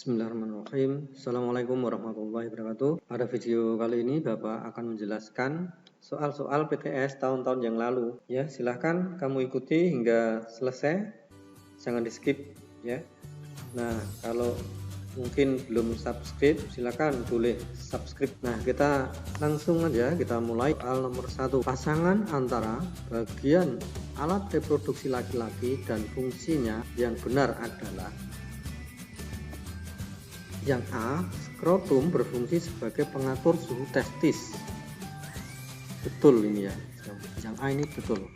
Bismillahirrahmanirrahim. Assalamualaikum warahmatullahi wabarakatuh. Pada video kali ini Bapak akan menjelaskan soal-soal PTS tahun-tahun yang lalu. Ya, silahkan kamu ikuti hingga selesai. Jangan di skip ya. Nah, kalau mungkin belum subscribe, silahkan boleh subscribe. Nah, kita langsung aja kita mulai soal nomor 1. Pasangan antara bagian alat reproduksi laki-laki dan fungsinya yang benar adalah: yang A, skrotum berfungsi sebagai pengatur suhu testis. Betul ini ya, yang A ini betul.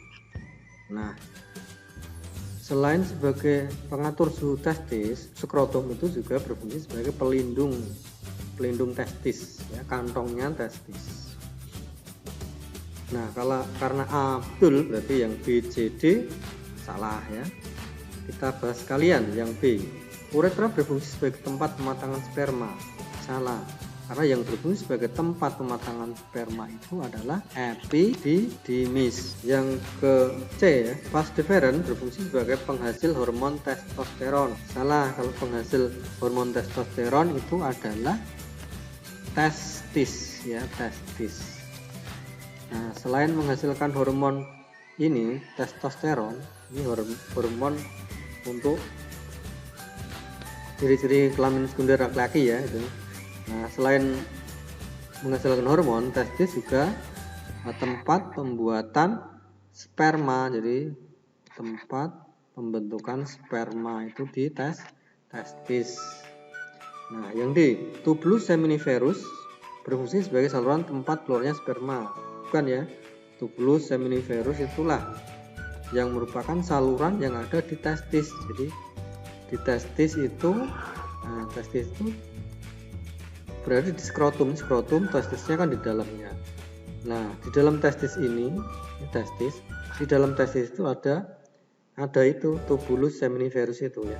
Nah, selain sebagai pengatur suhu testis, skrotum itu juga berfungsi sebagai pelindung testis ya, kantongnya testis. Nah, karena A betul, berarti yang B, C, D salah ya. Kita bahas sekalian yang B. Uretra berfungsi sebagai tempat pematangan sperma. Salah, karena yang berfungsi sebagai tempat pematangan sperma itu adalah epididymis. Yang ke C ya, vas deferens berfungsi sebagai penghasil hormon testosteron. Salah, kalau penghasil hormon testosteron itu adalah testis ya, testis. Nah, selain menghasilkan hormon ini, testosteron, ini hormon untuk ciri-ciri kelamin sekunder laki-laki ya itu. Nah, selain menghasilkan hormon, testis juga tempat pembuatan sperma. Jadi tempat pembentukan sperma itu di testis. Nah, yang D, tubulus seminiferus berfungsi sebagai saluran tempat keluarnya sperma. Bukan ya, tubulus seminiferus itulah yang merupakan saluran yang ada di testis. Jadi di testis itu, testis itu berada di skrotum, testisnya kan di dalamnya. Nah, di dalam testis ini, di dalam testis itu ada itu tubulus seminiferus itu ya.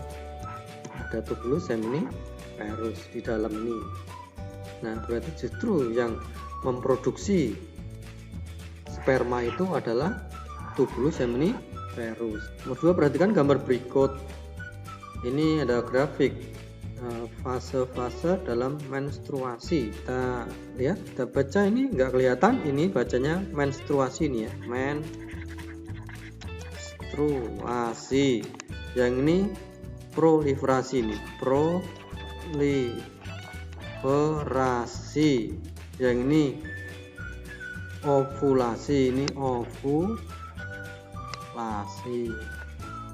Ada tubulus seminiferus di dalam ini. Nah, berarti justru yang memproduksi sperma itu adalah tubulus seminiferus. Nomor 2, perhatikan gambar berikut. Ini ada grafik fase-fase dalam menstruasi. Kita lihat, kita baca, ini nggak kelihatan, ini bacanya menstruasi ini ya, menstruasi. Yang ini proliferasi, ini proliferasi. Yang ini ovulasi, ini ovulasi.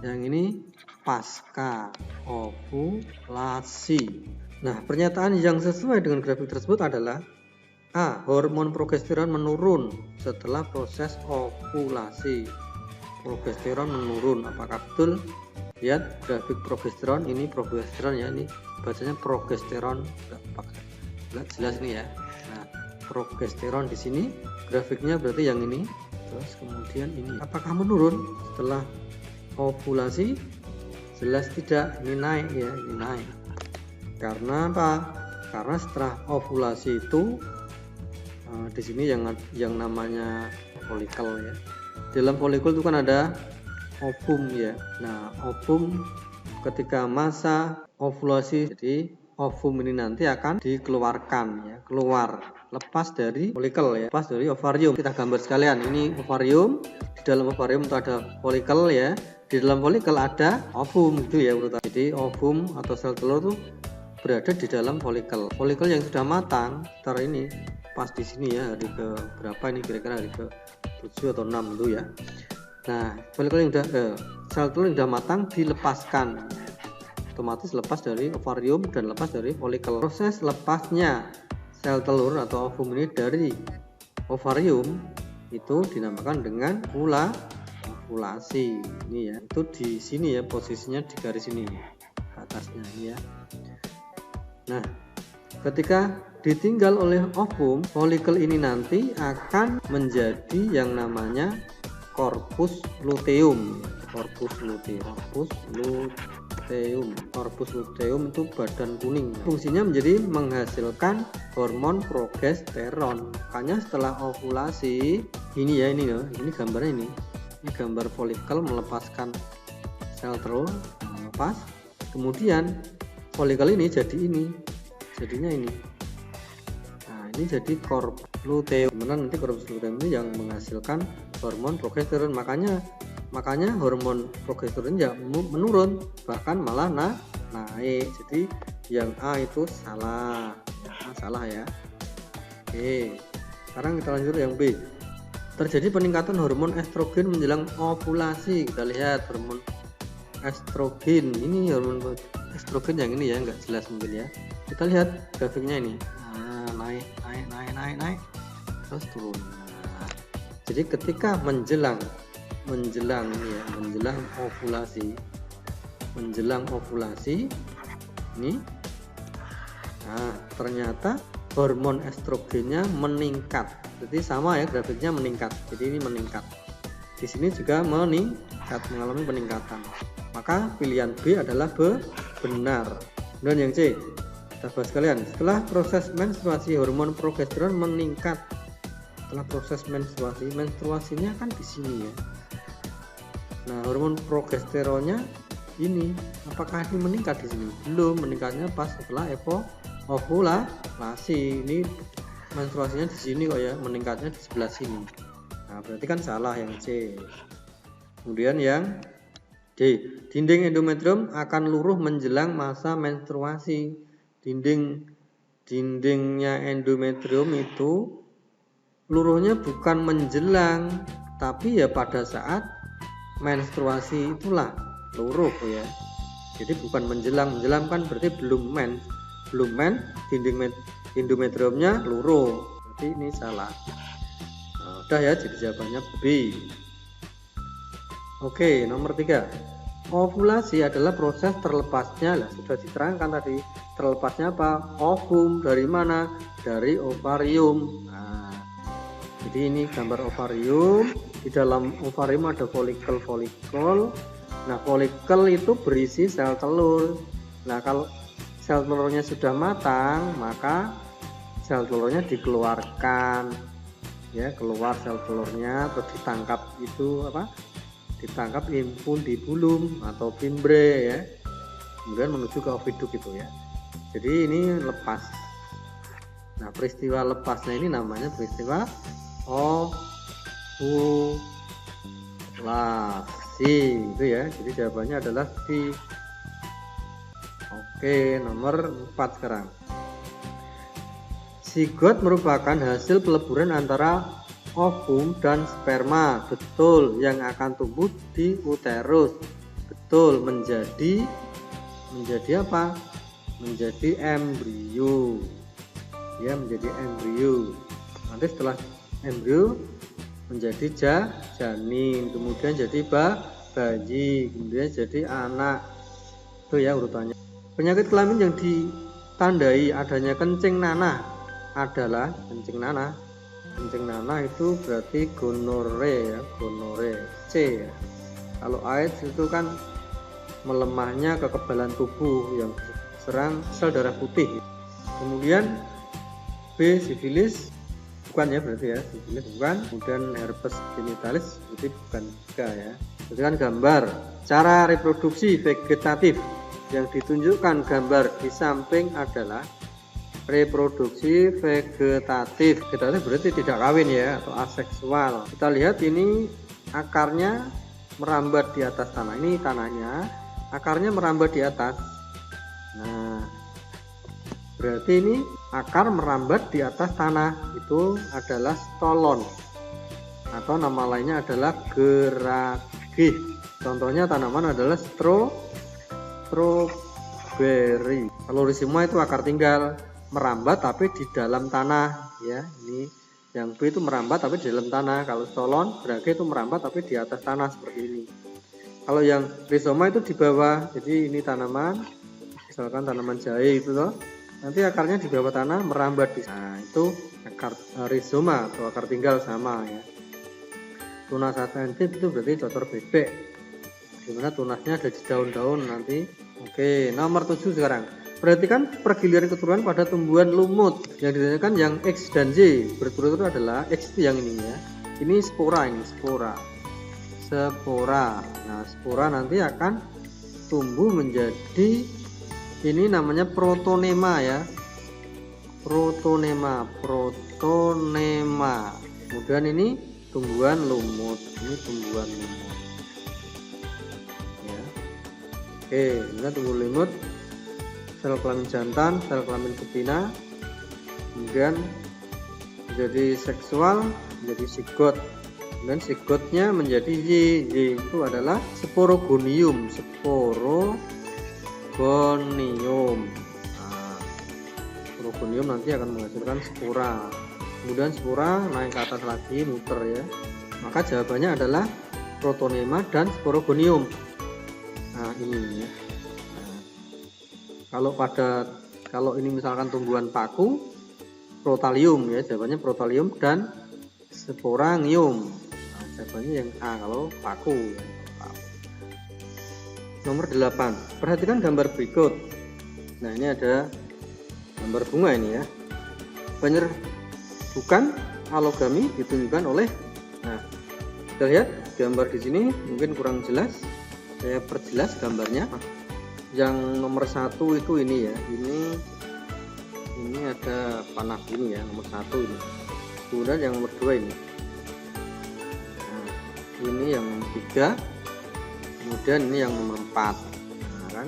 Yang ini pasca ovulasi. Nah, pernyataan yang sesuai dengan grafik tersebut adalah A, hormon progesteron menurun setelah proses ovulasi. Progesteron menurun, apakah betul? Lihat grafik progesteron, ini progesteron ya, ini bacanya progesteron, enggak jelas nih ya. Nah, progesteron di sini grafiknya berarti yang ini. Terus kemudian ini apakah menurun setelah ovulasi? Jelas tidak, ini naik ya, ini naik. Karena apa? Karena setelah ovulasi itu di sini yang namanya folikel ya. Dalam folikel itu kan ada ovum ya. Nah, ovum ketika masa ovulasi, jadi ovum ini nanti akan dikeluarkan ya, keluar, lepas dari folikel ya, lepas dari ovarium. Kita gambar sekalian, ini ovarium. Di dalam ovarium itu ada folikel ya. Di dalam folikel ada ovum gitu ya urutan. Jadi ovum atau sel telur itu berada di dalam folikel. Folikel yang sudah matang, ntar ini pas di sini ya, hari ke berapa ini kira-kira, hari ke 7 atau 6 itu ya. Nah, folikel yang sel telur yang sudah matang dilepaskan. Otomatis lepas dari ovarium dan lepas dari folikel. Proses lepasnya sel telur atau ovum ini dari ovarium itu dinamakan dengan ovulasi. Ini ya, itu di sini ya, posisinya di garis ini atasnya ini ya. Nah, ketika ditinggal oleh ovum, folikel ini nanti akan menjadi yang namanya corpus luteum. Corpus luteum itu badan kuning. Fungsinya menjadi menghasilkan hormon progesteron. Makanya setelah ovulasi, ini ya, ini gambarnya ini. Ini gambar folikel melepaskan sel telur, melepas. Kemudian folikel ini jadi ini, jadinya ini. Nah, ini jadi korpus luteum. Kemudian nanti korpus luteum ini yang menghasilkan hormon progesteron. Makanya hormon progesteron ya menurun, bahkan malah naik. Jadi yang A itu salah. Salah ya. Oke. Sekarang kita lanjut yang B. Terjadi peningkatan hormon estrogen menjelang ovulasi. Kita lihat hormon estrogen. Ini hormon estrogen yang ini ya, nggak jelas mungkin ya. Kita lihat grafiknya ini. Nah, naik, terus turun. Nah, jadi ketika menjelang ovulasi ini, nah ternyata hormon estrogennya meningkat. Jadi sama ya grafiknya meningkat. Jadi ini meningkat. Di sini juga mengalami peningkatan. Maka pilihan B adalah benar. Dan yang C, sahabat sekalian, setelah proses menstruasi hormon progesteron meningkat. Setelah proses menstruasinya kan di sini ya. Nah, hormon progesteronnya ini, apakah ini meningkat di sini? Belum, meningkatnya pas setelah ovulasi. Ini menstruasinya di sini kok ya, meningkatnya di sebelah sini. Nah, berarti kan salah yang C. Kemudian yang D, dinding endometrium akan luruh menjelang masa menstruasi. Dindingnya endometrium itu luruhnya bukan menjelang, tapi ya pada saat menstruasi itulah luruh ya. Jadi bukan menjelang kan berarti belum men, dinding endometriumnya luruh. Berarti ini salah. Nah, udah ya, jadi jawabannya B. Oke, nomor 3. Ovulasi adalah proses terlepasnya, sudah diterangkan tadi. Terlepasnya apa? Ovum dari mana? Dari ovarium. Nah, jadi ini gambar ovarium. Di dalam ovarium ada folikel. Nah, folikel itu berisi sel telur. Nah, kalau sel telurnya sudah matang, maka sel telurnya dikeluarkan. Ya, keluar sel telurnya, terus ditangkap infundibulum atau fimbre ya. Kemudian menuju ke oviduk itu ya. Jadi ini lepas. Nah, peristiwa lepasnya ini namanya peristiwa ovulasi itu ya. Jadi jawabannya adalah D. Oke, nomor 4 sekarang. Zigot merupakan hasil peleburan antara ovum dan sperma, betul, yang akan tumbuh di uterus, betul, menjadi apa? Menjadi embrio, ya, menjadi embrio. Nanti setelah embrio menjadi janin, kemudian jadi bayi, kemudian jadi anak. Itu ya urutannya. Penyakit kelamin yang ditandai adanya kencing nanah adalah kencing nanah itu berarti gonore ya, gonore. C ya. Kalau AIDS itu kan melemahnya kekebalan tubuh yang serang sel darah putih. Kemudian B, sifilis bukan ya, berarti ya, sifilis bukan. Kemudian herpes genitalis berarti bukan juga ya. Jadi kan gambar cara reproduksi vegetatif yang ditunjukkan gambar di samping adalah reproduksi vegetatif. Vegetatif berarti tidak kawin ya, atau aseksual. Kita lihat ini akarnya merambat di atas tanah. Ini tanahnya, akarnya merambat di atas. Nah, berarti ini akar merambat di atas tanah, itu adalah stolon, atau nama lainnya adalah geragih. Contohnya tanaman adalah strawberry. Kalau rhizoma itu akar tinggal, merambat tapi di dalam tanah ya. Ini yang B itu merambat tapi di dalam tanah. Kalau stolon, geragih itu merambat tapi di atas tanah seperti ini. Kalau yang rhizoma itu di bawah. Jadi ini tanaman, misalkan tanaman jahe itu loh, nanti akarnya di bawah tanah merambat di. Nah, itu akar rhizoma atau akar tinggal sama ya. Tunas atentif itu berarti cotor bebek, dimana tunasnya ada di daun-daun nanti. Oke, nomor 7 sekarang. Perhatikan pergiliran keturunan pada tumbuhan lumut. Yang ditanyakan yang X dan Y berturut-turut adalah X itu yang ini ya. Ini spora, Spora. Nah, spora nanti akan tumbuh menjadi Ini namanya protonema ya. Protonema. Kemudian ini tumbuhan lumut. Ini tumbuhan lumut. Ya. Oke, ini tumbuhan lumut. Sel kelamin jantan, sel kelamin betina. Kemudian menjadi seksual, menjadi zigot. Dan zigotnya menjadi Y itu adalah sporogonium. Sporogonium nanti akan menghasilkan spora. Kemudian spora naik ke atas lagi, muter ya. Maka jawabannya adalah protonema dan sporogonium. Nah ini ya. Kalau ini misalkan tumbuhan paku, protalium ya, jawabannya protalium dan sporangium. Nah, jawabannya yang A kalau paku. Nomor 8. Perhatikan gambar berikut. Nah, ini ada gambar bunga ini ya. Penyerbukan alogami ditunjukkan oleh, nah, kita lihat gambar di sini mungkin kurang jelas. Saya perjelas gambarnya. Yang nomor 1 itu ini ya. Ini ada panah ini ya, nomor 1 ini. Kemudian yang nomor 2 ini. Nah, ini yang nomor 3. Kemudian ini yang nomor 4. Nah, kan?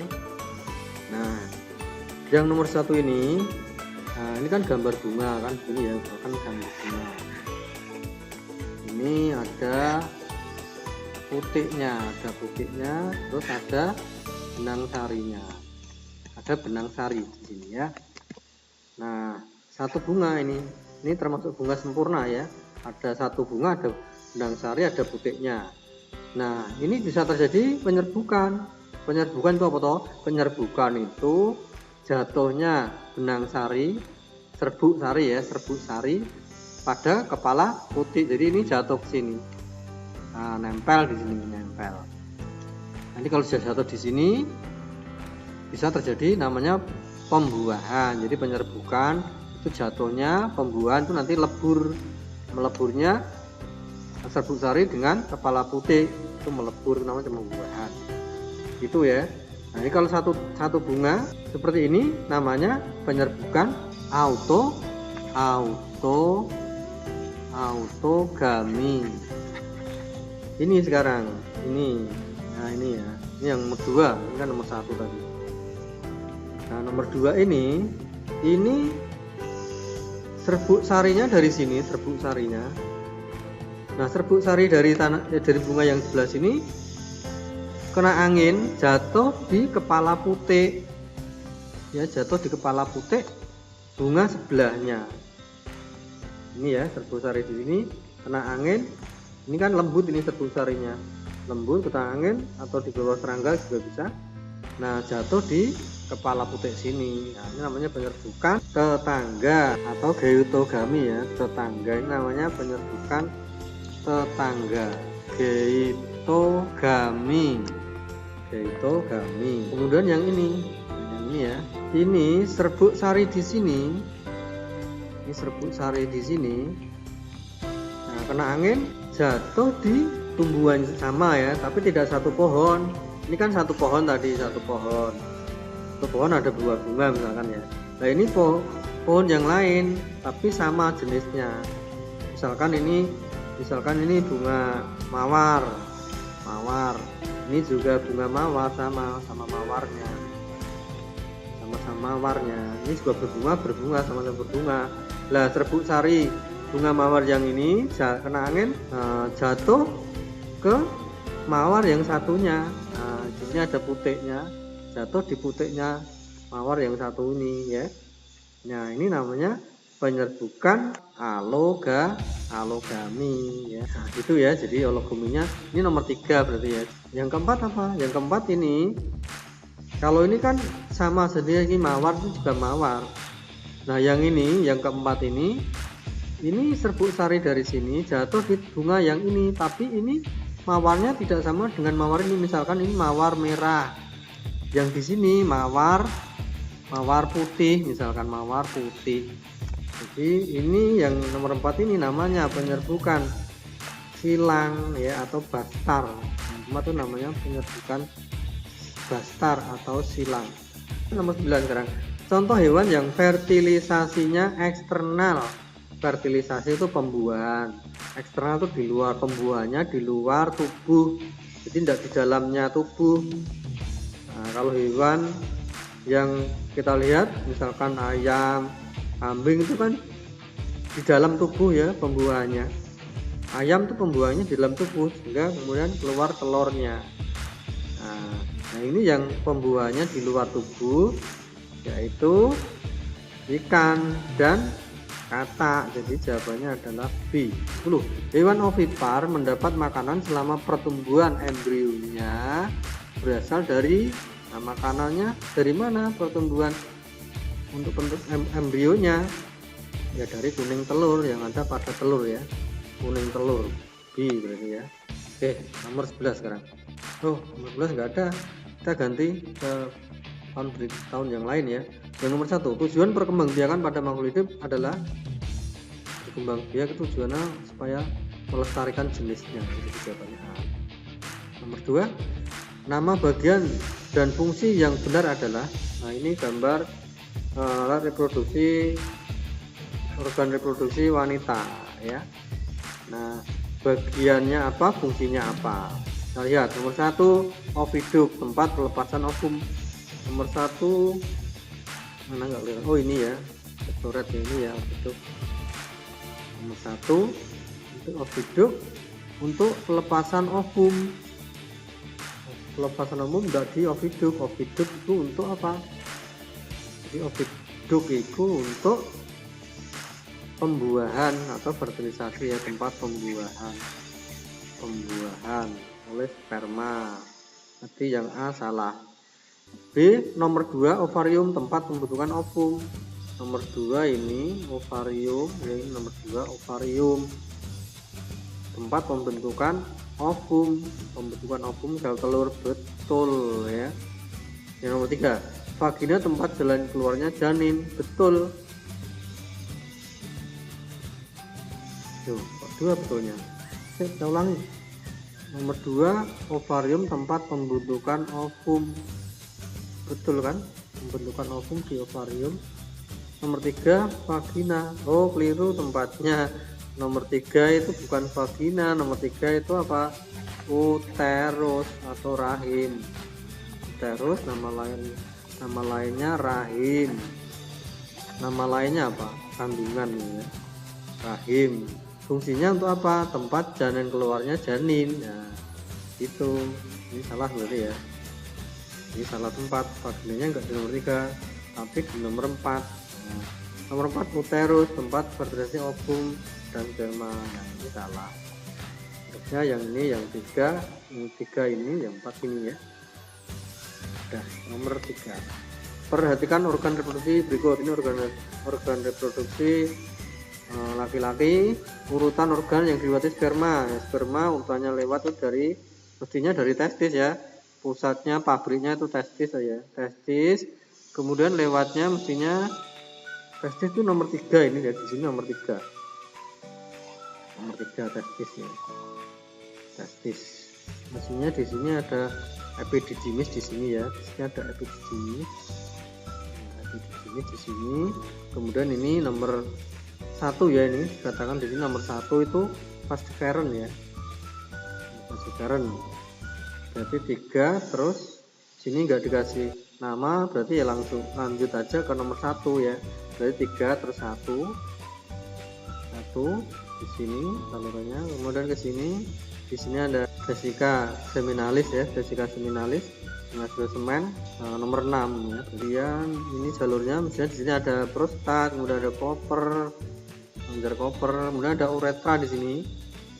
Nah, yang nomor 1 ini, nah, ini kan gambar bunga kan, ini ya, kan gambar bunga. Ini ada putiknya, terus ada benang sarinya. Ada benang sari di sini ya. Nah, satu bunga ini termasuk bunga sempurna ya. Ada satu bunga, ada benang sari, ada butiknya. Nah, ini bisa terjadi penyerbukan. Penyerbukan itu apa toh? Penyerbukan itu jatuhnya benang sari, serbuk sari pada kepala putik. Jadi ini jatuh ke sini. Nah, nempel di sini, nempel. Nanti kalau sudah jatuh di sini bisa terjadi namanya pembuahan. Jadi penyerbukan itu jatuhnya, pembuahan itu nanti meleburnya serbuk sari dengan kepala putik, itu melebur, namanya pembuahan. Gitu ya. Nah, ini kalau satu bunga seperti ini namanya penyerbukan autogami. Ini sekarang ini. Nah, ini ya. Ini yang nomor 2, ini kan nomor 1 tadi. Nah, nomor 2 ini serbuk sarinya dari sini, serbuk sarinya. Nah, serbuk sari dari bunga yang sebelah sini kena angin, jatuh di kepala putik. Ya, jatuh di kepala putik bunga sebelahnya. Ini ya, serbuk sari di sini kena angin. Ini kan lembut, ini serbuk sarinya. Lembut kena angin atau di bawah serangga juga bisa. Nah, jatuh di kepala putik sini. Nah, ini namanya penyerbukan tetangga atau geitogami ya. Tetangga ini namanya penyerbukan tetangga, geitogami. Kemudian yang ini ya. Ini serbuk sari di sini. Ini serbuk sari di sini. Nah, kena angin jatuh di tumbuhan sama ya, tapi tidak satu pohon. Ini kan satu pohon tadi, satu pohon. Satu pohon ada 2 bunga misalkan ya. Nah, ini pohon yang lain tapi sama jenisnya. Misalkan ini bunga mawar. Ini juga bunga mawar, sama mawarnya. Sama mawarnya. Ini juga berbunga, sama-sama berbunga. Lah, serbuk sari bunga mawar yang ini kena angin, jatuh ke mawar yang satunya. Nah, di sini ada putiknya, jatuh di putiknya mawar yang satu ini ya. Nah, ini namanya penyerbukan alogami ya. Nah, itu ya. Jadi alogaminya ini nomor 3 berarti ya. Yang keempat apa? Yang keempat ini, kalau ini kan sama sebenarnya, ini mawar itu juga mawar. Nah, yang keempat ini serbuk sari dari sini jatuh di bunga yang ini, tapi ini mawarnya tidak sama dengan mawar ini. Misalkan ini mawar merah, yang di sini mawar putih, misalkan mawar putih. Jadi ini yang nomor 4 ini namanya penyerbukan silang ya, atau bastar. Itu namanya penyerbukan bastar atau silang. Nomor 9 sekarang. Contoh hewan yang fertilisasinya eksternal. Fertilisasi itu pembuahan. Eksternal itu di luar, pembuahannya di luar tubuh. Jadi tidak di dalamnya tubuh. Nah, kalau hewan yang kita lihat misalkan ayam, kambing itu kan di dalam tubuh ya pembuahannya. Ayam itu pembuahannya di dalam tubuh sehingga kemudian keluar telurnya. Nah ini yang pembuahannya di luar tubuh yaitu ikan dan katak. Jadi jawabannya adalah B. 10. Hewan ovipar mendapat makanan selama pertumbuhan embrionya berasal dari makanannya dari mana pertumbuhan untuk bentuk embrionya ya dari kuning telur yang ada pada telur ya, kuning telur. B berarti ya. Oke, nomor 11 sekarang. Oh, nomor 11 nggak ada, kita ganti ke tahun yang lain ya. Yang nomor 1, tujuan perkembangbiakan pada makhluk hidup adalah berkembang biak, tujuannya supaya melestarikan jenisnya. Itu jawabannya A. Nomor 2, nama bagian dan fungsi yang benar adalah, nah ini gambar alat reproduksi, organ reproduksi wanita ya. Nah bagiannya apa, fungsinya apa. Nah lihat nomor 1, oviduk, tempat pelepasan ovum. Nomor 1 mana nggak kelihatan, oh ini ya, coret ya, ini ya oviduk. Nomor 1 untuk oviduk untuk pelepasan ovum. Pelepasan ovum enggak di oviduk. Oviduk itu untuk apa? Jadi oviduk itu untuk pembuahan atau fertilisasi ya, tempat pembuahan oleh sperma. Jadi yang A salah. B nomor 2 ovarium, tempat pembentukan ovum. Nomor 2 ini ovarium, ya ini nomor 2 ovarium, tempat pembentukan ovum. Pembentukan ovum sel telur, betul ya. Yang nomor 3 vagina, tempat jalan keluarnya janin, betul. Tuh, 2 betulnya. Kita ulangi. Nomor 2 ovarium, tempat pembentukan ovum, betul kan, pembentukan ovum di ovarium. Nomor 3 vagina, oh keliru tempatnya. Nomor 3 itu bukan vagina, nomor 3 itu apa, uterus atau rahim. Uterus nama lainnya rahim, nama lainnya apa, kandungan ya. Rahim fungsinya untuk apa, tempat janin keluarnya janin. Nah itu, ini salah berarti ya, ini salah tempat. Vaginanya enggak di nomor 3 tapi di nomor 4. Nah, nomor 4 uterus, tempat fertilisasi ovum dan sperma. Nah ini salah. Harusnya yang ini yang 3, yang 3 ini, yang 4 ini ya. Udah, nomor 3. Perhatikan organ reproduksi berikut. Ini organ reproduksi laki-laki, urutan organ yang dilewati sperma ya, sperma urutannya lewat itu mestinya dari testis ya, pusatnya pabriknya itu testis ya, testis, kemudian lewatnya mestinya testis itu nomor 3 ini ya, di sini nomor 3 testis ya, testis. Mestinya di sini ada epididymis di sini ya, di sini ada epididymis, di sini. Kemudian ini nomor 1 ya, ini dikatakan di sini nomor 1 itu falciparum ya, falciparum. Berarti 3, terus sini enggak dikasih nama, berarti ya langsung lanjut aja ke nomor 1 ya. Berarti 3 terus 1 di sini salurannya. Kemudian ke sini, di sini ada vesica seminalis ya, vesica seminalis semen nomor 6 ya. Kemudian ini jalurnya misalnya di sini ada prostat, kemudian ada koper, kemudian ada uretra di sini.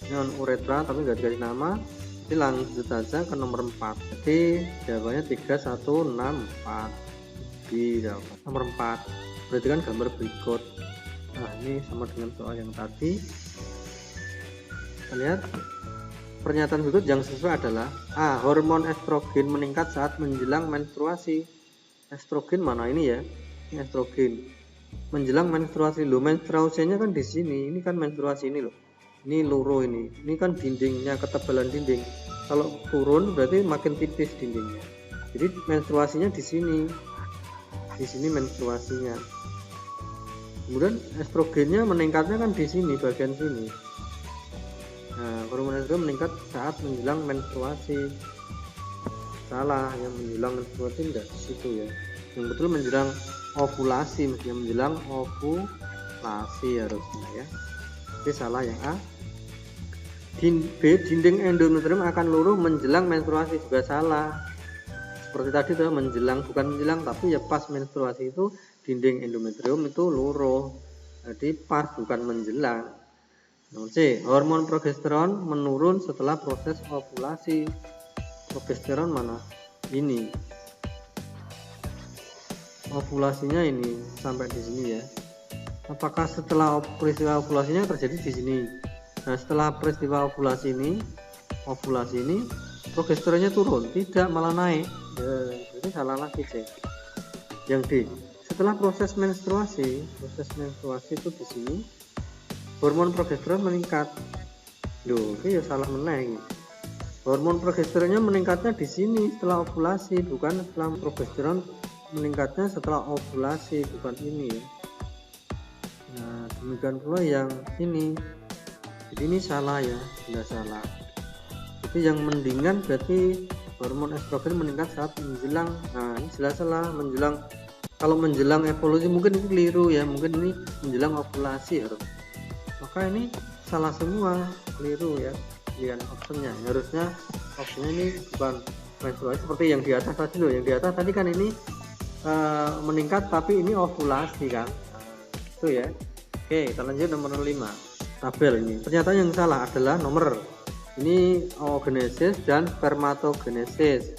Ini uretra tapi nggak dikasih nama. Jadi lanjut saja ke nomor 4. Jadi jawabannya 3, 1, 6, 4. Di nomor 4. Berarti kan gambar berikut. Nah ini sama dengan soal yang tadi. Kita lihat pernyataan berikut yang sesuai adalah A. Hormon estrogen meningkat saat menjelang menstruasi. Estrogen mana ini ya? Ini estrogen menjelang menstruasi. Loh, menstruasinya kan di sini. Ini kan menstruasi ini loh. Ini loro ini. Ini kan dindingnya, ketebalan dinding. Kalau turun berarti makin tipis dindingnya. Jadi menstruasinya di sini. di sini menstruasinya. Kemudian estrogennya meningkatnya kan di sini, bagian sini. Nah, hormon estrogen meningkat saat menjelang menstruasi. Salah, yang menjelang menstruasi enggak di situ ya. Yang betul menjelang ovulasi, mestinya menjelang ovulasi harusnya ya. Jadi salah yang A. B, dinding endometrium akan luruh menjelang menstruasi, juga salah. Seperti tadi tuh menjelang, bukan menjelang, tapi ya pas menstruasi itu dinding endometrium itu luruh. Jadi pas, bukan menjelang. Nomor C, hormon progesteron menurun setelah proses ovulasi. Progesteron mana? Ini. Ovulasinya ini sampai di sini ya. Apakah setelah peristiwa ovulasinya terjadi di sini? Nah, setelah peristiwa ovulasi ini progesteronnya turun, tidak, malah naik. Ya, jadi salah lagi cek. Yang D, setelah proses menstruasi itu di sini hormon progesteron meningkat. Loh, ini ya salah meneng. Hormon progesteronnya meningkatnya di sini setelah ovulasi, bukan setelah progesteron meningkatnya setelah ovulasi, bukan ini ya. Nah, demikian pula yang ini. Jadi ini salah ya, tidak salah. Jadi yang mendingan berarti hormon estrogen meningkat saat menjelang. Nah, ini jelas salah menjelang. Kalau menjelang evolusi mungkin ini keliru ya, mungkin ini menjelang ovulasi harus. Maka ini salah semua, keliru ya. Pilihan optionnya harusnya optionnya ini bukan menstruasi seperti yang di atas tadi loh. Yang di atas tadi kan ini meningkat tapi ini ovulasi kan. Itu ya. Oke, kita lanjut nomor 5. Tabel ini. Pernyataan yang salah adalah nomor ini oogenesis dan spermatogenesis.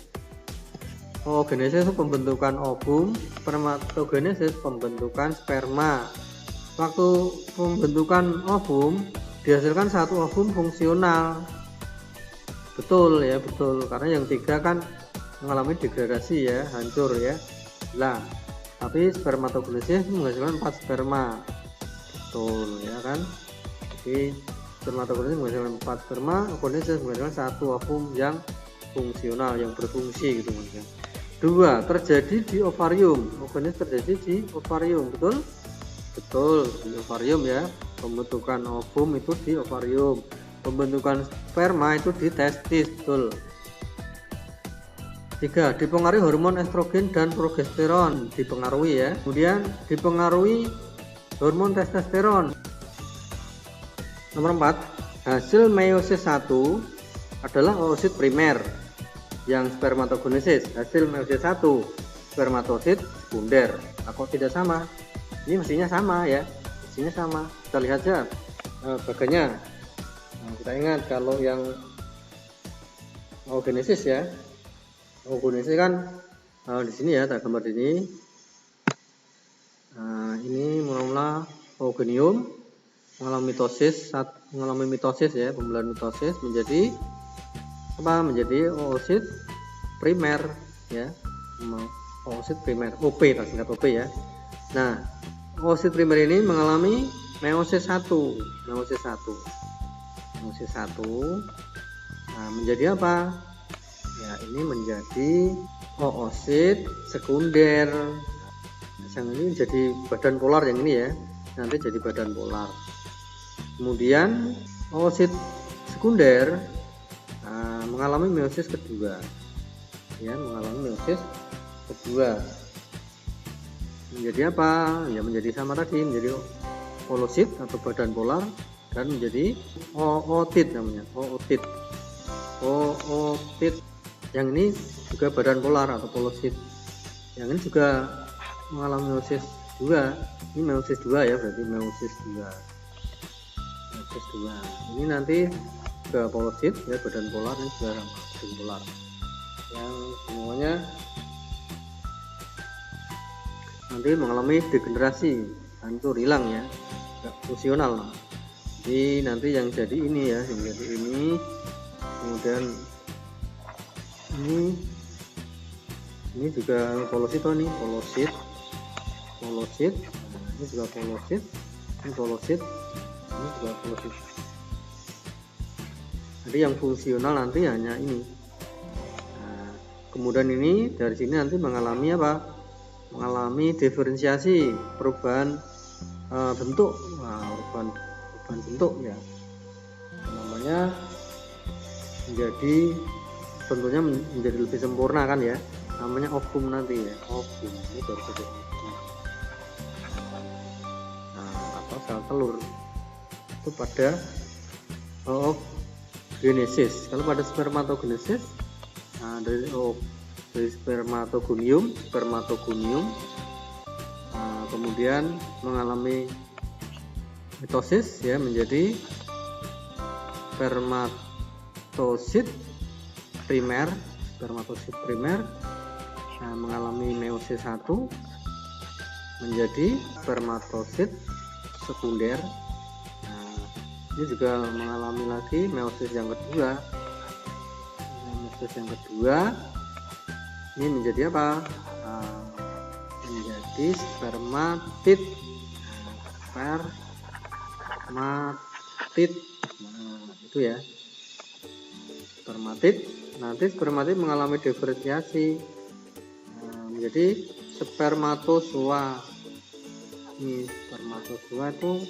Oogenesis itu pembentukan ovum, spermatogenesis pembentukan sperma. Waktu pembentukan ovum dihasilkan satu ovum fungsional. Betul ya, betul. Karena yang 3 kan mengalami degradasi ya, hancur ya. Lah, tapi spermatogenesis menghasilkan 4 sperma. Betul ya kan? Jadi spermatogenesis menghasilkan 4 sperma, oogenesis menghasilkan 1 ovum yang fungsional, yang berfungsi gitu maksudnya. 2, terjadi di ovarium. Oogenesis terjadi di ovarium, betul? Betul, di ovarium ya. Pembentukan ovum itu di ovarium. Pembentukan sperma itu di testis, betul. 3, dipengaruhi hormon estrogen dan progesteron, dipengaruhi ya. Kemudian dipengaruhi hormon testosteron. Nomor 4, hasil meiosis 1 adalah oosit primer yang spermatogenesis. Hasil meiosis 1 spermatosit sekunder. Kok tidak sama? Ini mestinya sama ya. Mestinya sama. Kita lihat saja bagiannya. Nah, kita ingat kalau yang oogenesis ya. Oogenesis kan di sini ya, tak gambar di sini. Nah, ini mula-mula oogonium mengalami mitosis ya, pembelahan mitosis menjadi apa? Menjadi oosit primer ya. Oosit primer, OP, singkat OP ya. Nah, oosit primer ini mengalami meiosis 1. Nah, menjadi apa? Ya, ini menjadi oosit sekunder. Yang ini jadi badan polar, yang ini ya. Nanti jadi badan polar. Kemudian oosit sekunder mengalami meiosis kedua. Ya, mengalami meiosis kedua. Menjadi apa? Ya menjadi sama tadi, menjadi holosit atau badan polar dan menjadi ootit namanya, ootit. Yang ini juga badan polar atau holosit. Yang ini juga mengalami meiosis 2. Ini meiosis 2 ya, berarti meiosis 2. Ini nanti juga holosit ya, badan polar, ini juga badan polar. Yang semuanya nanti mengalami degenerasi, hancur, hilang ya, nggak fungsional. Jadi nanti yang jadi ini ya, yang jadi ini, kemudian ini juga polosit, nih polosit, ini juga polosit, ini polosit, ini juga polosit. Jadi yang fungsional nanti hanya ini. Nah, kemudian ini dari sini nanti mengalami apa? mengalami diferensiasi, perubahan bentuk. Nah, perubahan bentuk ya, namanya menjadi bentuknya menjadi lebih sempurna kan ya, namanya ovum nanti ya, ovum ini baru saja ovum. Nah, atau sel telur itu pada oogenesis. Kalau pada spermatogenesis, nah, dari spermatogonium, kemudian mengalami mitosis ya, menjadi spermatosit primer, nah, mengalami meiosis 1 menjadi spermatosit sekunder. Nah, ini juga mengalami lagi meiosis yang kedua. Meiosis yang kedua ini menjadi apa? Menjadi spermatid. Spermatid. Nah, itu ya. Spermatid. Nanti spermatid mengalami diferensiasi menjadi spermatozoa. Ini spermatozoa itu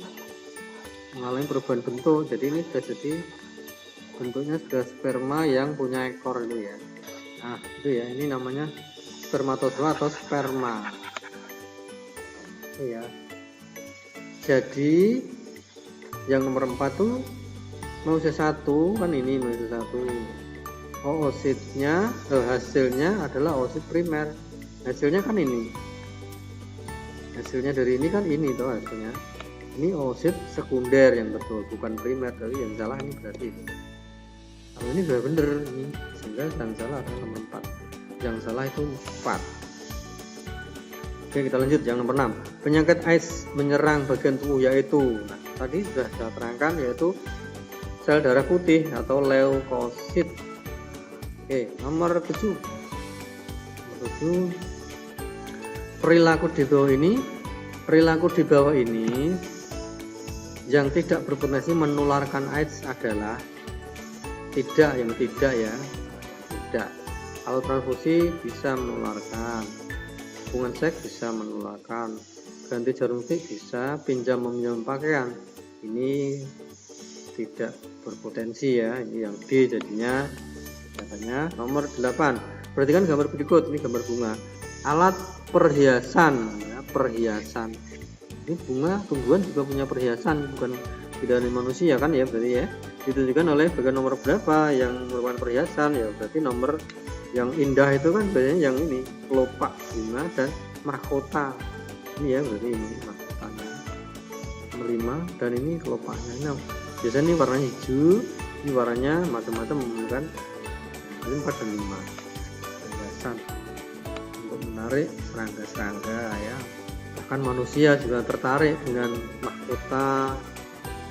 mengalami perubahan bentuk. Jadi ini sudah jadi bentuknya sudah sperma yang punya ekor ini ya. Nah, itu ya, ini namanya spermatozoa atau sperma. Itu ya. Jadi yang nomor 4 tuh meiosis 1 kan, ini meiosis 1. Oositnya hasilnya adalah oosit primer. Hasilnya kan ini. Hasilnya dari ini kan ini tuh hasilnya. Ini oosit sekunder yang betul, bukan primer. Jadi yang salah ini berarti. Kalau ini sudah benar ini, sehingga yang salah adalah nomor 4. Yang salah itu 4. Oke, kita lanjut yang nomor 6. Penyakit AIDS menyerang bagian tubuh yaitu, nah, tadi sudah saya terangkan, yaitu sel darah putih atau leukosit. Oke, nomor 7. Perilaku di bawah ini yang tidak berpotensi menularkan AIDS adalah tidak ya. Tidak. Alat transfusi bisa menularkan. Hubungan seks bisa menularkan. Ganti jarum suntik bisa, meminjam pakaian. Ini tidak berpotensi ya. Ini yang D jadinya. Katanya nomor 8. Perhatikan gambar berikut, ini gambar bunga. Alat perhiasan ya, perhiasan. Ini bunga, tumbuhan juga punya perhiasan, bukan tidak dari manusia kan ya, berarti ya. Ditunjukkan oleh bagian nomor berapa yang merupakan perhiasan ya, berarti nomor yang indah itu kan biasanya yang ini, kelopak bunga dan mahkota. Ini ya, berarti ini mahkotanya. Nomor 5 dan ini kelopaknya. Nah, biasanya ini warnanya hijau, ini warnanya macam-macam kan. Ini 4 dan 5 perhiasan untuk menarik serangga-serangga ya. Bahkan manusia juga tertarik dengan mahkota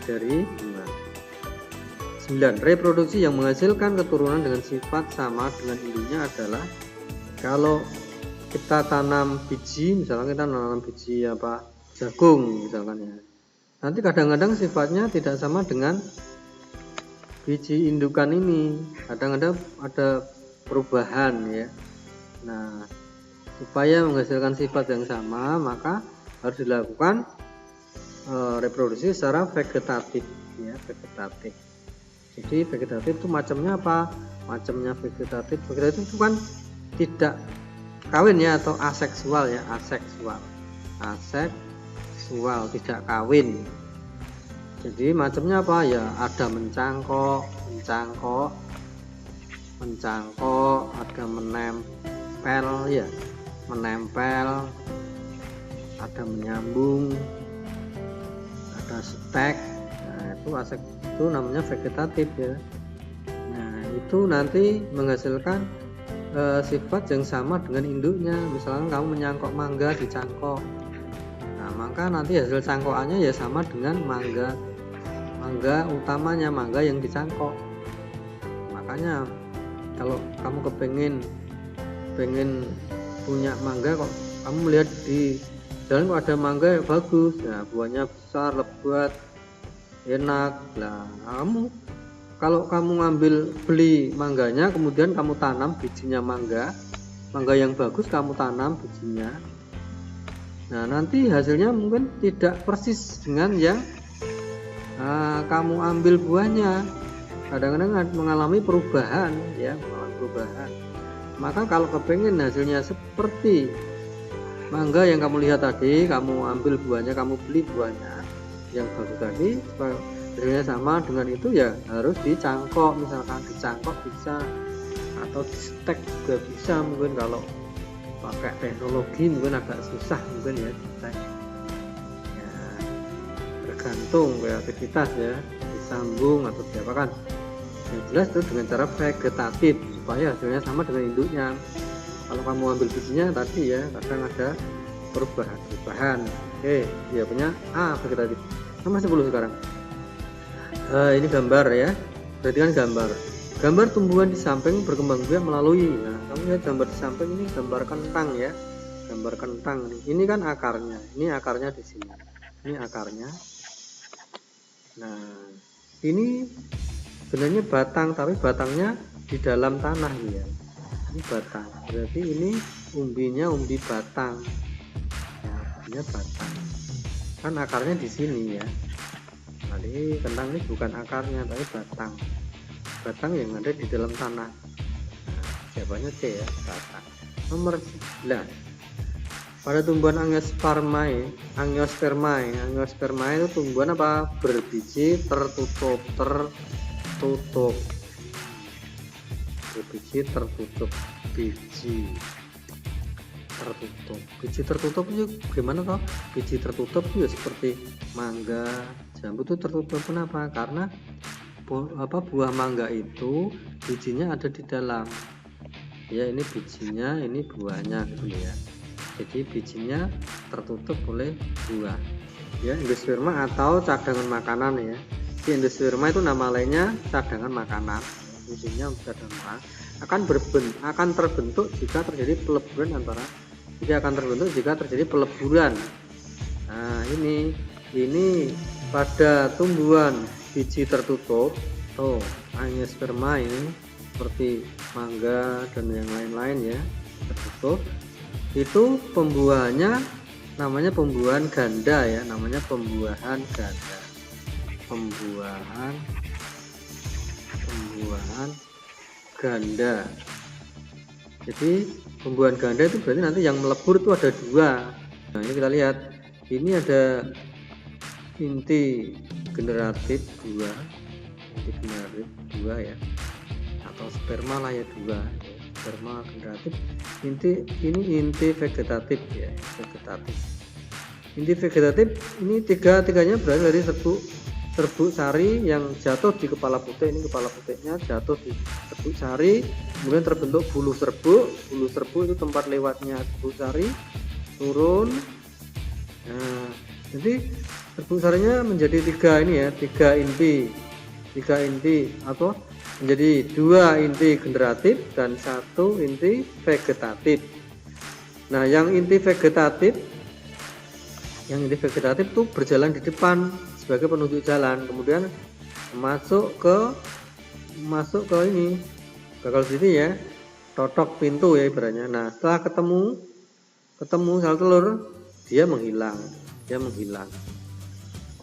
dari bunga. 9. Reproduksi yang menghasilkan keturunan dengan sifat sama dengan induknya adalah kalau kita tanam biji, misalkan kita tanam biji jagung misalkan ya. Nanti kadang-kadang sifatnya tidak sama dengan biji indukan ini. Kadang-kadang ada perubahan ya. Nah, supaya menghasilkan sifat yang sama, maka harus dilakukan reproduksi secara vegetatif ya, vegetatif. Jadi vegetatif itu macamnya apa? Macamnya vegetatif itu kan tidak kawin ya, atau aseksual ya, aseksual tidak kawin. Jadi macamnya apa ya? Ada mencangkok, ada menempel ya, ada menyambung, ada stek. Nah, itu namanya vegetatif ya. Nah, itu nanti menghasilkan sifat yang sama dengan induknya. Misalkan kamu menyangkok mangga di cangkok, nah maka nanti hasil cangkokannya ya sama dengan mangga utamanya, mangga yang dicangkok. Makanya kalau kamu pengen punya mangga, kok kamu melihat di jalan kok ada mangga yang bagus, nah buahnya besar, lebat, enak. Nah, kalau kamu beli mangganya, kemudian kamu tanam bijinya mangga yang bagus, kamu tanam bijinya, Nah, nanti hasilnya mungkin tidak persis dengan yang kamu ambil buahnya. Kadang-kadang mengalami perubahan ya, mengalami perubahan. Maka kalau kepengen hasilnya seperti mangga yang kamu lihat tadi, kamu ambil buahnya, kamu beli buahnya yang bagus tadi, hasilnya sama dengan itu ya harus dicangkok, misalkan dicangkok bisa, atau di stek juga bisa. Mungkin kalau pakai teknologi mungkin agak susah mungkin ya di stek ya, tergantung kreativitas ya, disambung atau diapakan. Yang jelas itu dengan cara vegetatif supaya hasilnya sama dengan induknya. Kalau kamu ambil bijinya tadi ya, kadang ada perubahan. Oke, dia punya vegetatif. Nomor 10 sekarang. Ini gambar ya. Perhatikan gambar tumbuhan di samping berkembang biak melalui. Nah, kamu lihat gambar di samping ini gambar kentang ya. Gambar kentang nih. Ini kan akarnya. Ini akarnya di sini. Ini akarnya. Nah, ini sebenarnya batang, tapi batangnya di dalam tanah ya. Ini batang. Berarti ini umbinya umbi batang. Ya, umbinya batang. Kan akarnya di sini ya. Jadi kentang ini bukan akarnya tapi batang yang ada di dalam tanah. Nah, jawabannya C ya, batang. Nomor 11. Pada tumbuhan Angiospermae itu tumbuhan apa? Berbiji tertutup. Berbiji tertutup. Biji tertutup itu gimana toh? Biji tertutup itu ya seperti mangga, jambu itu tertutup. Kenapa? Karena buah mangga itu bijinya ada di dalam. Ya, ini bijinya, ini buahnya gitu ya. Jadi bijinya tertutup oleh buah. Ya, endosperma atau cadangan makanan ya. Di endosperma itu nama lainnya cadangan makanan. Fungsinya cadangan akan terbentuk jika terjadi peleburan Nah, ini pada tumbuhan biji tertutup Angiosperma ini seperti mangga dan yang lain-lain ya, tertutup. Itu pembuahannya namanya pembuahan ganda ya, pembuahan ganda. Jadi pembuahan ganda itu berarti nanti yang melebur itu ada 2. Nah, ini kita lihat, ini ada inti generatif 2 ya, atau sperma lah ya 2, sperma generatif. Ini inti vegetatif ya, inti vegetatif ini tiganya berasal dari serbuk sari yang jatuh di kepala putik. Ini kepala putiknya jatuh di serbuk sari, kemudian terbentuk bulu serbuk itu tempat lewatnya serbuk sari, turun. Nah, jadi serbuk sarinya menjadi 3 inti atau menjadi 2 inti generatif dan 1 inti vegetatif. Nah, yang inti vegetatif itu berjalan di depan sebagai penunjuk jalan, kemudian masuk ke ini bakal sini ya, totok pintu ya ibaratnya. Nah, setelah ketemu sel telur, dia menghilang.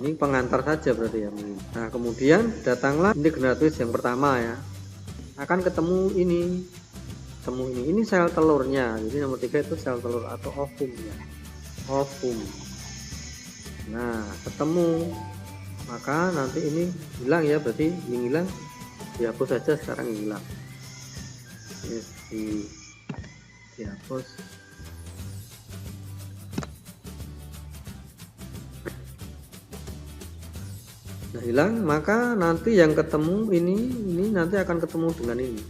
Ini pengantar saja berarti ya. Nah, kemudian datanglah inti generatif yang pertama ya, akan ketemu ini sel telurnya. Jadi nomor 3 itu sel telur atau ovum ya, ovum. Nah, ketemu, maka nanti ini hilang ya, berarti yang hilang dihapus saja sekarang, hilang. Dihapus. Nah, hilang, maka nanti yang ketemu ini nanti akan ketemu dengan ini.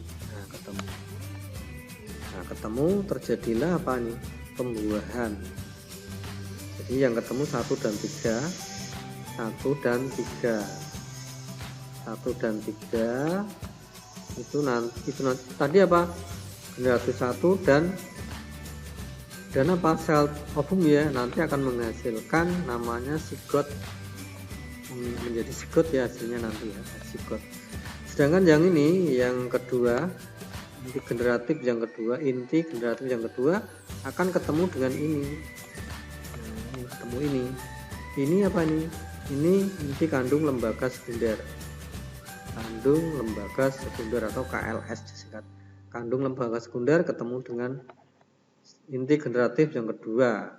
Nah, ketemu terjadilah apa nih? Pembuahan. Jadi yang ketemu 1 dan 3 itu nanti tadi apa? Generatif 1 dan apa? Sel ovum ya, nanti akan menghasilkan namanya zigot, menjadi zigot ya hasilnya nanti ya, zigot. Sedangkan yang ini yang kedua, inti generatif yang kedua akan ketemu dengan ini. ketemu ini apa nih? Ini inti kandung lembaga sekunder, kandung lembaga sekunder atau KLS disingkat. Kandung lembaga sekunder ketemu dengan inti generatif yang kedua.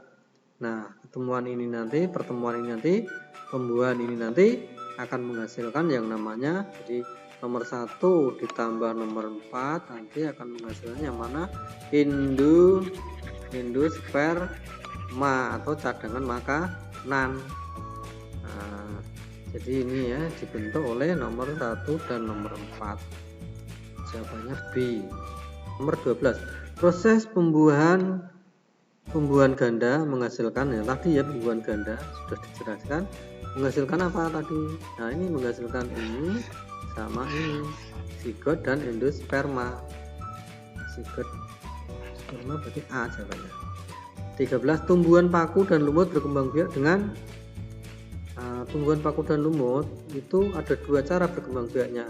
Nah, pertemuan ini nanti pembuahan ini nanti akan menghasilkan yang namanya, jadi nomor 1 ditambah nomor 4 nanti akan menghasilkan yang mana endosperma atau cadangan makanan. Nah, jadi ini ya dibentuk oleh nomor 1 dan nomor 4. Jawabannya B. Nomor 12. Proses pembuahan ganda menghasilkan, ya tadi ya, pembuahan ganda sudah dijelaskan. Menghasilkan apa tadi? Nah, ini menghasilkan ini sama ini, zigot dan endosperma. Zigot sperma berarti A jawabannya. 13. Tumbuhan paku dan lumut berkembang biak dengan tumbuhan paku dan lumut itu ada dua cara berkembang biaknya,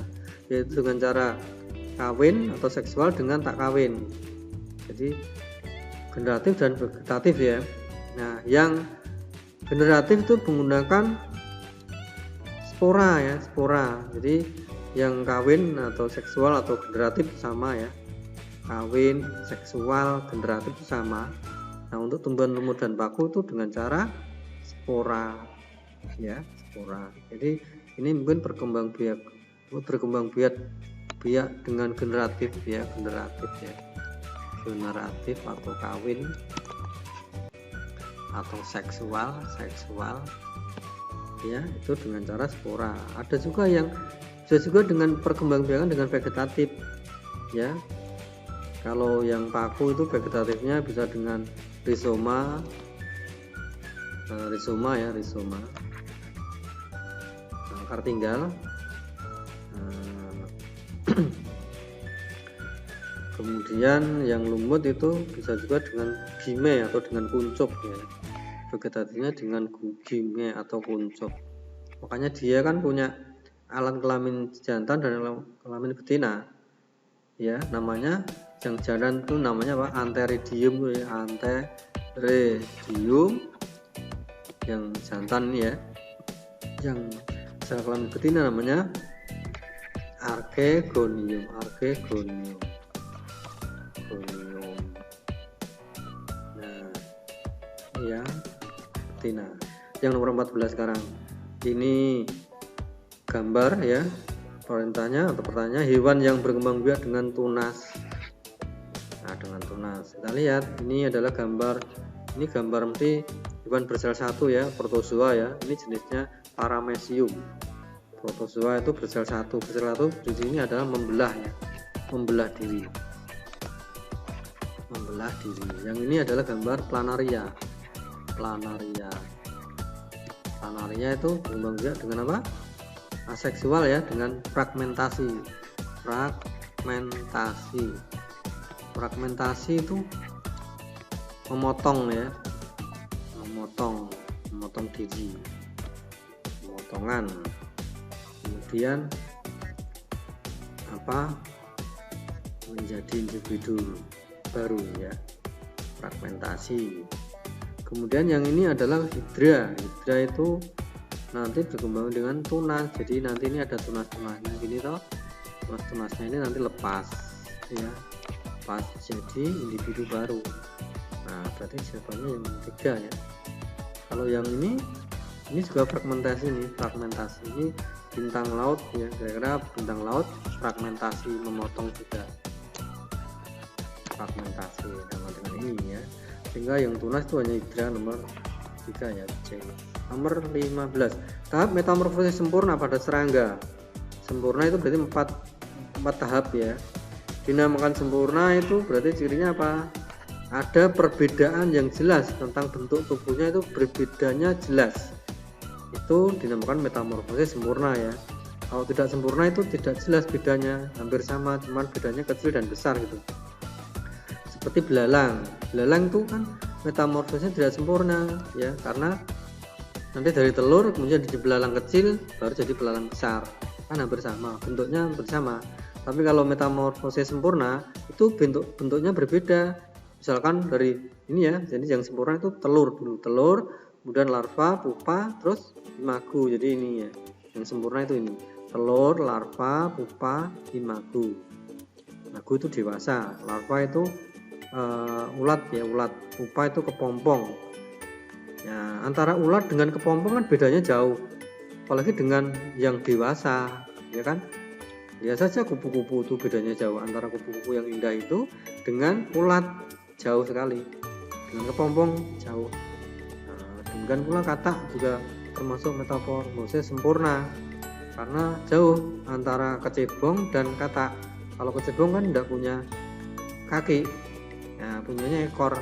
yaitu dengan cara kawin atau seksual dengan tak kawin. Jadi generatif dan vegetatif ya. Nah, yang generatif itu menggunakan spora ya, spora. Jadi yang kawin atau seksual atau generatif sama ya. Kawin, seksual, generatif itu sama. Nah, untuk tumbuhan lumut dan paku itu dengan cara spora ya, spora. Jadi ini mungkin berkembang biak dengan generatif ya, generatif atau kawin atau seksual ya, itu dengan cara spora. Ada juga yang bisa juga dengan perkembangbiakan dengan vegetatif ya. Kalau yang paku itu vegetatifnya bisa dengan rizoma ya, akar tinggal. Kemudian yang lumut itu bisa juga dengan gime atau dengan kuncup ya. Vegetatifnya dengan gime atau kuncup. Makanya dia kan punya alat kelamin jantan dan kelamin betina. Ya, namanya yang jantan itu namanya apa? Anteridium ya, anteridium. Yang jantan ya. Yang sel kelamin betina namanya archegonium. Nah, ya betina. Yang nomor 14 sekarang. Ini gambar ya. Pertanyaannya hewan yang berkembang biak dengan tunas. Nah, dengan tunas. Kita lihat ini adalah gambar. Ini gambar mesti hewan bersel satu ya, protozoa ya. Ini jenisnya Paramecium. Protozoa itu bersel satu. Bersel satu di sini adalah membelah ya. Membelah diri. Yang ini adalah gambar planaria. Planaria itu berkembang biak dengan apa? Aseksual ya, dengan fragmentasi. Fragmentasi itu memotong ya, memotong diri, pemotongan. Kemudian apa? Menjadi individu baru ya, fragmentasi. Kemudian yang ini adalah hidra. Hidra itu nanti berkembang dengan tunas. Jadi nanti ini ada tunas-tunasnya gini toh. Tunas-tunasnya ini nanti lepas ya. Lepas jadi individu baru. Nah, berarti jawabannya yang 3 ya. Kalau yang ini juga fragmentasi nih. Fragmentasi ini bintang laut ya. Kira-kira bintang laut fragmentasi, memotong juga. Fragmentasi sama dengan ini ya. Sehingga yang tunas itu hanya hidra nomor 3 ya, C. Nomor 15. Tahap metamorfosis sempurna pada serangga. Sempurna itu berarti 4 tahap ya. Dinamakan sempurna itu berarti cirinya apa? Ada perbedaan yang jelas tentang bentuk tubuhnya, itu berbedanya jelas. Itu dinamakan metamorfosis sempurna ya. Kalau tidak sempurna itu tidak jelas bedanya, hampir sama, cuman bedanya kecil dan besar gitu. Seperti belalang. Belalang itu kan metamorfosisnya tidak sempurna ya, karena nanti dari telur kemudian jadi belalang kecil baru jadi belalang besar, kan hampir sama, bentuknya hampir sama. Tapi kalau metamorfosis sempurna itu bentuknya berbeda. Misalkan dari ini ya, jadi yang sempurna itu telur dulu, telur kemudian larva, pupa, terus imago. Jadi ini ya, yang sempurna itu ini, telur, larva, pupa, imago. Imago itu dewasa, larva itu ulat ya, ulat, pupa itu kepompong. Nah, antara ulat dengan kepompong kan bedanya jauh, apalagi dengan yang dewasa, ya kan? Lihat saja kupu-kupu itu bedanya jauh antara kupu-kupu yang indah itu dengan ulat, jauh sekali, dengan kepompong jauh. Nah, demikian pula katak juga termasuk metamorfosis sempurna karena jauh antara kecebong dan katak. Kalau kecebong kan tidak punya kaki, nah punyanya ekor.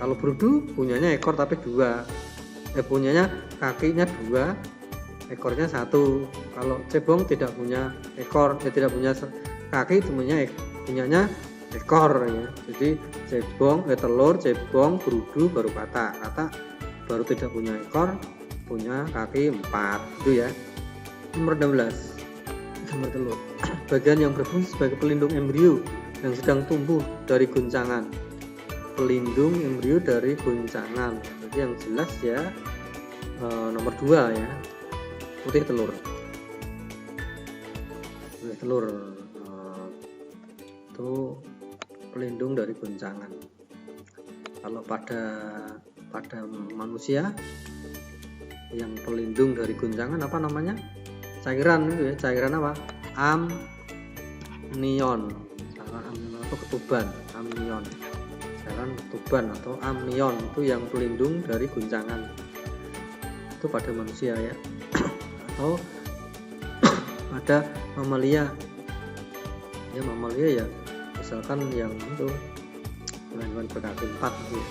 Kalau berudu punyanya ekor tapi dua, punyanya kakinya dua, ekornya satu. Kalau cebong tidak punya ekor, tidak punya kaki, punyanya ekor ya. Jadi cebong, telur, cebong, berudu, baru katak. Katak baru tidak punya ekor, punya kaki 4. Itu ya. Nomor 16, gambar telur. Bagian yang berfungsi sebagai pelindung embrio yang sedang tumbuh dari guncangan. Pelindung embrio dari guncangan. Jadi yang jelas ya nomor 2 ya, putih telur. Putih telur itu pelindung dari guncangan. Kalau pada manusia yang pelindung dari guncangan apa namanya? Cairan itu ya, cairan apa? Amnion. Amnion atau ketuban, amnion. Cairan ketuban atau amnion itu yang pelindung dari guncangan. Itu pada manusia ya. Atau ada mamalia ya, mamalia ya misalkan yang itu hewan berkaki 4 gitu ya.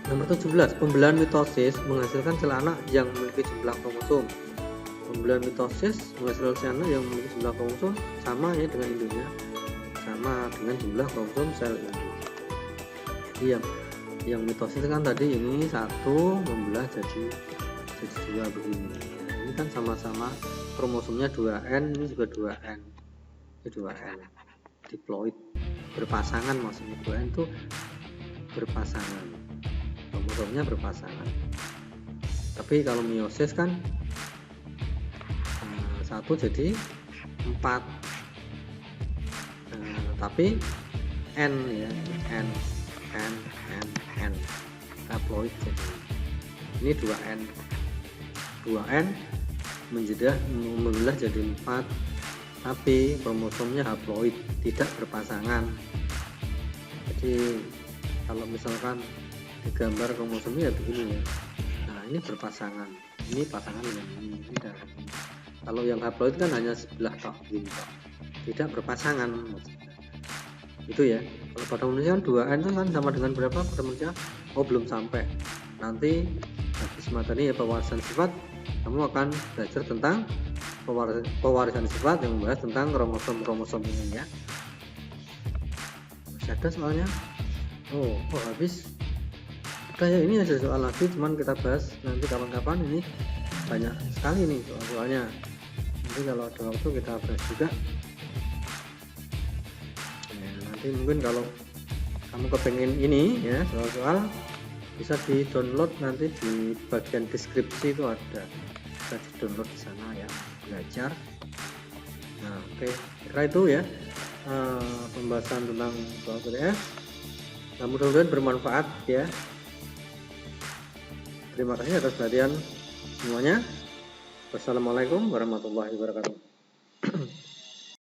Nomor 17, pembelahan mitosis menghasilkan sel anak yang memiliki jumlah kromosom. Pembelahan mitosis menghasilkan sel anak yang memiliki jumlah kromosom sama ya dengan induknya, sama dengan jumlah kromosom sel induk. Jadi yang mitosis kan tadi ini 1 membelah jadi 2 begini. Ini kan sama-sama kromosomnya 2N, ini juga 2N. Ini 2N. Diploid, berpasangan maksudnya. 2N itu berpasangan. Kromosomnya berpasangan. Tapi kalau meiosis kan 1 jadi 4. Tapi N ya, N. Haploid jadi. Ini 2N. 2N membelah jadi 4, tapi kromosomnya haploid, tidak berpasangan. Jadi kalau misalkan digambar kromosomnya ya begini ya. Nah ini berpasangan, ini pasangan dengan ini dalam. Kalau yang haploid kan hanya sebelah tok, gini tok, tidak berpasangan maksudnya. Itu ya. Kalau pada manusia 2N itu kan sama dengan berapa pada manusia? Oh belum sampai. Nanti habis materi ya pewarisan sifat, kamu akan belajar tentang pewarisan sifat yang membahas tentang kromosom ini ya. Masih ada soalnya? Oh habis. Udah ya, ini ada soal lagi, cuman kita bahas nanti kapan-kapan. Ini banyak sekali nih soal-soalnya. Nanti kalau ada waktu kita bahas juga. Ya, nanti mungkin kalau kamu kepengen ini ya soal-soal, bisa di download nanti di bagian deskripsi itu ada, bisa di download di sana ya, belajar. Nah oke, kira itu ya pembahasan tentang soal PDF. Nah, mudah-mudahan bermanfaat ya. Terima kasih atas perhatian semuanya. Wassalamualaikum warahmatullahi wabarakatuh.